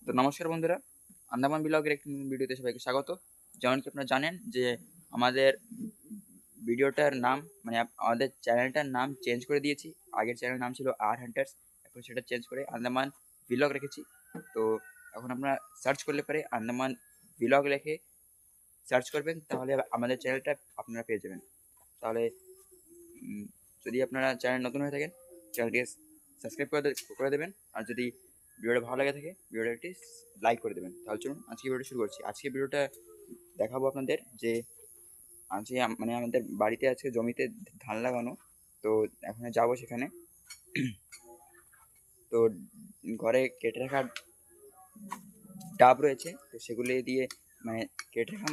তো নমস্কার বন্ধুরা, আন্দামান ব্লগের একটি নতুন ভিডিওতে সবাইকে স্বাগত। যেমন কি আপনারা জানেন যে আমাদের ভিডিওটার নাম আমাদের চ্যানেলটার নাম চেঞ্জ করে দিয়েছি। আগের চ্যানেলের নাম ছিল আর হান্টার্স, এখন সেটা চেঞ্জ করে আন্দামান ব্লগ রেখেছি। তো এখন আপনারা সার্চ করলে পরে আন্দামান ব্লগ লিখে সার্চ করবেন, তাহলে আমাদের চ্যানেলটা আপনারা পেয়ে যাবেন। তাহলে যদি আপনারা চ্যানেল নতুন হয়ে থাকেন, চ্যানেলটিকে সাবস্ক্রাইব করে দেবেন। আর যদি ভিডিওটা ভালো লাগে থাকে, ভিডিওটা একটি লাইক করে দেবেন। তাহলে চলুন আজকে ভিডিওটা শুরু করছি। আজকে ভিডিওটা দেখাবো আপনাদের যে আজকে আমাদের বাড়িতে আছে জমিতে ধান লাগানো। তো এখন যাবো সেখানে। তো ঘরে কেটে রাখা ডাব রয়েছে, তো সেগুলি দিয়ে কেটে রাখা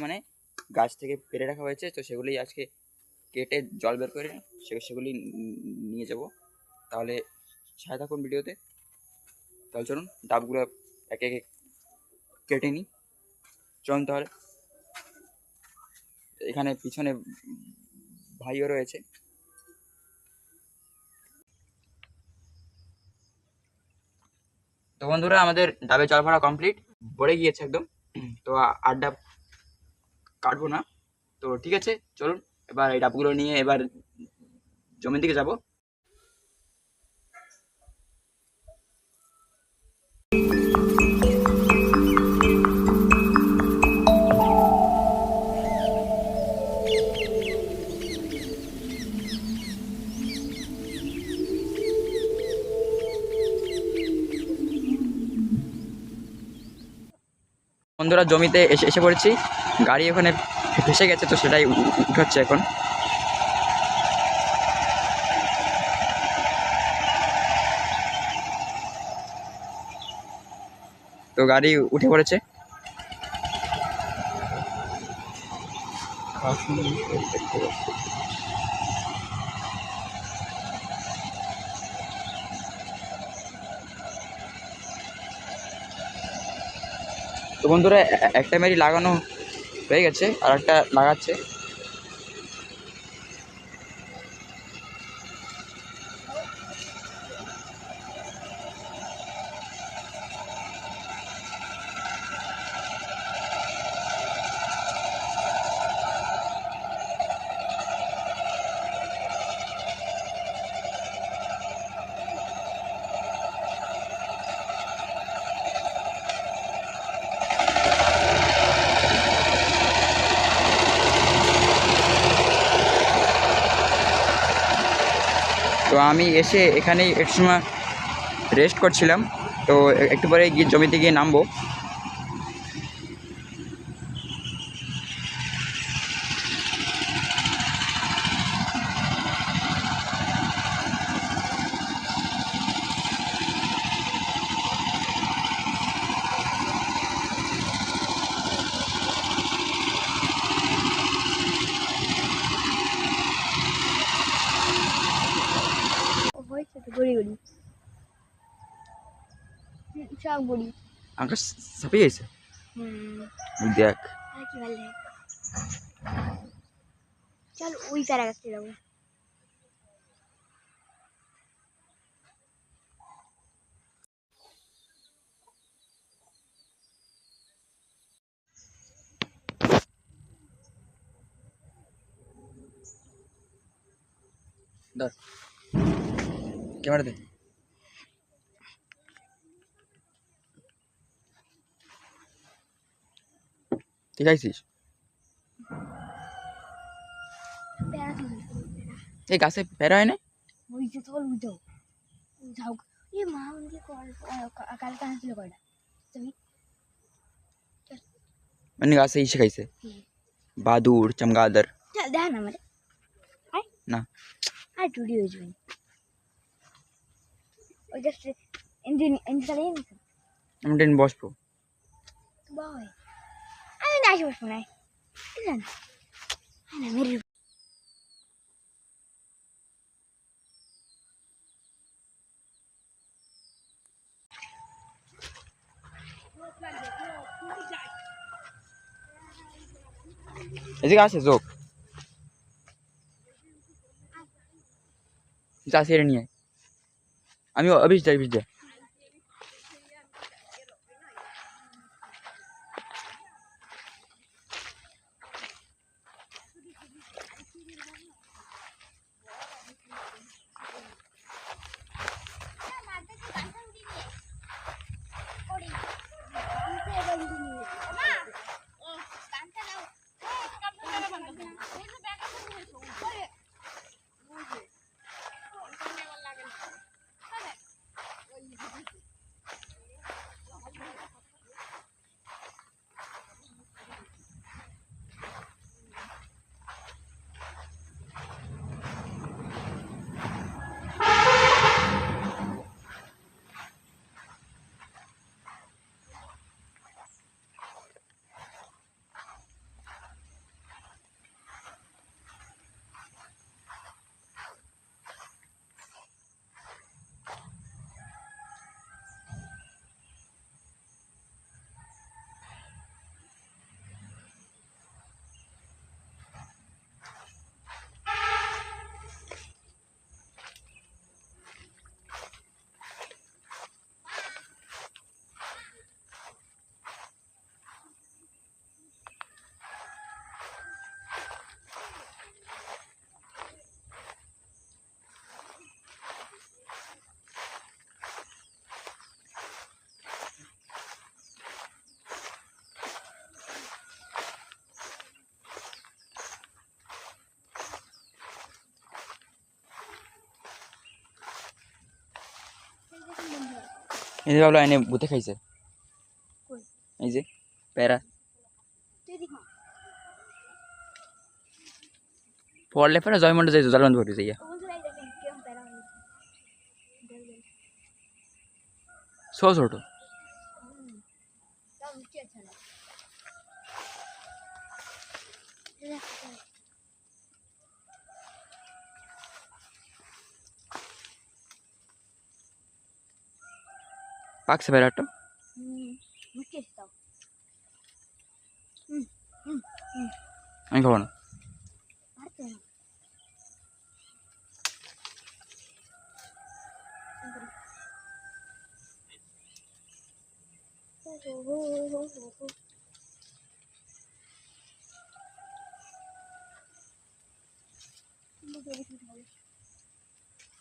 গাছ থেকে পেরে রাখা হয়েছে। তো সেগুলি আজকে কেটে জল বের করে সেগুলি নিয়ে যাব। তাহলে সাথে থাকুন ভিডিওতে। তাহলে চলুন ডাবগুলো একে একে কেটে নিই। চলুন তাহলে। এখানে পিছনে ভাইও রয়েছে। তো বন্ধুরা, আমাদের ডাবে জল ভরা কমপ্লিট, ভরে গিয়েছে একদম। তো আর ডাব কাটবো না। তো ঠিক আছে, চলুন এবার এই ডাবগুলো নিয়ে এবার জমির দিকে যাব। বন্ধুরা, জমিতে এসে পড়েছি। গাড়ি ওখানে ফেসে গেছে, তো সেটাই উঠাচ্ছে এখন। তো গাড়ি উঠে পড়েছে। তো বন্ধুরা, একটা মেরি লাগানো হয়ে গেছে, আর একটা লাগাচ্ছে। তো আমি এসে এখানেই একটু সময় রেস্ট করছিলাম। তো একটু পরে গিয়ে জমিতে গিয়ে নামবো। আকাশ ছাপিয়ে গেছে, দেখ। চল ওই তারা কাছে যাবো। ধর ক্যামেরা দে। ঠিক আছিস? এই গাছে প্যারা হয় না? ওই যে চল বুঝাও যাও। এই মা আমাকে কালকে আনছিল কয়টা তুমি গাছে ইসে খাইছে, বাদুর চমগাদর। চল দেখ না মানে না, আর টুডি হয়ে যাবে। ওই জাস্ট ইঞ্জিন চালিয়ে নিতে আমি ট্রেন বসবো। বয় আমি না আসি বসবো না, ঠিক আছে না মেরে এদিকে আসে চোখ, যা সেরে নিয়ে আমি অফিস যাই। এনে ভাবলো এনে ভূতে খাইছে কই? এই যে প্যারা তুই দেখ না পড়লে পরে জয়মন্ডে যাই জলবন্ধ করে যাইয়া ও বন্ধুরা এই দেখেন কেমন প্যারা হয়েছে দেখ দেখ ছোট ছোট তাও মিষ্টি আছে না দেখ পাকছে প্যারাটা মিষ্টি আছে তাও হুম হুম হুম আমি খাবো না পারতো না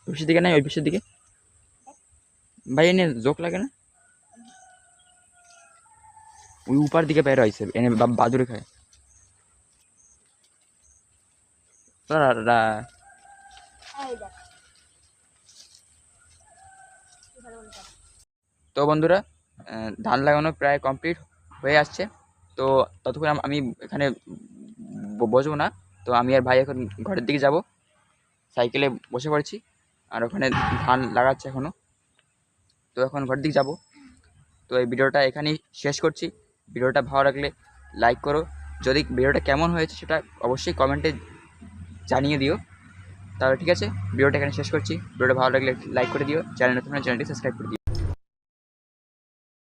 পিসের দিকে নাই ওই পিসের দিকে ভাই এনে জোক লাগে না ওই উপার দিকে প্যারা হয়েছে এনে বাদুরে খায় এই দেখ ভালো ভালো তো বন্ধুরা ধান লাগানো প্রায় কমপ্লিট হয়ে আসছে তো ততক্ষণ আমি এখানে বসবো না তো আমি আর ভাই এখন ঘরের দিকে যাব সাইকেলে বসে পড়েছি আর ওখানে ধান লাগাচ্ছে এখনও তো এখন ঘরের দিকে যাব তো এই ভিডিওটা এখানেই শেষ করছি ভিডিওটা ভালো লাগলে লাইক করো যদি ভিডিওটা কেমন হয়েছে সেটা অবশ্যই কমেন্টে জানিয়ে দিও তাহলে ঠিক আছে ভিডিওটা এখানে শেষ করছি ভিডিওটা ভালো লাগলে লাইক করে দিও চ্যানেলটি সাবস্ক্রাইব করে দিও